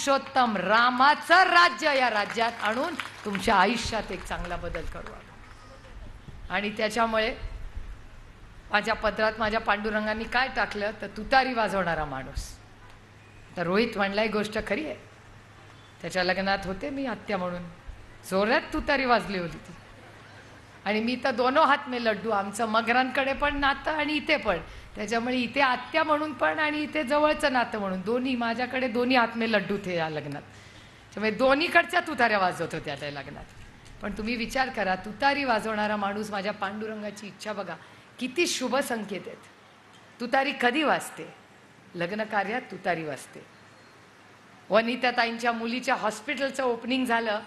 पुरुषोत्तम रामाचं राज्य या राज्यात आणून तुमच्या आयुष्यात एक चांगला बदल करू. आणि त्याच्यामुळे माझ्या पत्रात माझ्या पांडुरंगांनी काय टाकलं तर तुतारी वाजवणारा माणूस. तर रोहित म्हणलाय गोष्ट खरी आहे. त्याच्या लग्नात होते मी आत्या म्हणून, जोरात तुतारी वाजली होती ती. आणि मी तर दोनो हात में लड्डू, आमचं मगरांकडे पण नातं आणि इथे पण. त्याच्यामुळे इथे आत्या म्हणून पण आणि इथे जवळचं नातं म्हणून दोन्ही, माझ्याकडे दोन्ही हात में लड्डू थे या लग्नात. त्यामुळे दोन्हीकडच्या तुताऱ्या वाजवत होत्या त्या लग्नात. पण तुम्ही विचार करा, तुतारी वाजवणारा माणूस, माझ्या पांडुरंगाची इच्छा बघा, किती शुभ संकेत आहेत. तुतारी कधी वाजते? लग्न कार्यात तुतारी वाजते. वनिताताईंच्या मुलीच्या हॉस्पिटलचं ओपनिंग झालं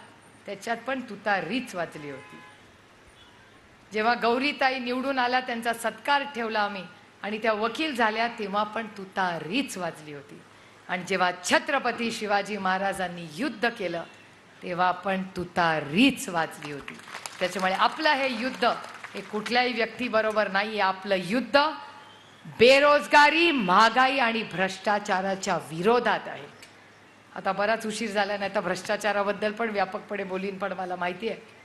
त्याच्यात पण तुतारीच वाजली होती. जेव्हा गौरीताई निवडून आला त्यांचा सत्कार ठेवला आम्ही आणि त्या वकील झाल्या तेव्हा पण तुतारीच वाजली होती. आणि जेव्हा छत्रपती शिवाजी महाराजांनी युद्ध केलं तेव्हा पण तुतारीच वाजली होती. त्याच्यामुळे आपलं हे युद्ध हे कुठल्याही व्यक्तीबरोबर नाही आहे. आपलं युद्ध बेरोजगारी, महागाई आणि भ्रष्टाचाराच्या विरोधात आहे. आता बराच उशीर झाला, नाही तर भ्रष्टाचाराबद्दल पण व्यापकपणे बोलीन, पण मला माहिती आहे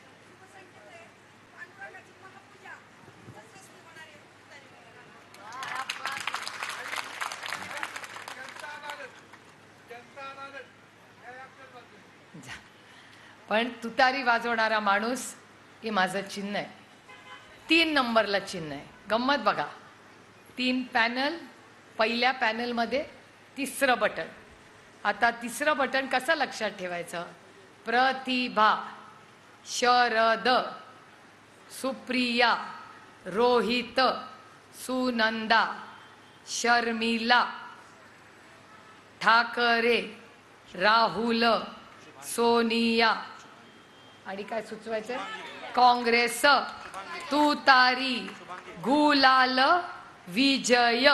पण तुतारी वाजवणारा माणूस हे माझं चिन्ह आहे. 3 नंबरला चिन्ह आहे. गंमत बघा, 3 पॅनल, पहिल्या पॅनलमध्ये तिसरं बटन. आता तिसरं बटन कसं लक्षात ठेवायचं? प्रतिभा, शरद, सुप्रिया, रोहित, सुनंदा, शर्मिला, ठाकरे, राहुल, सोनिया आणि काय सुचवायचं? काँग्रेस, तुतारी, गुलाल, विजय.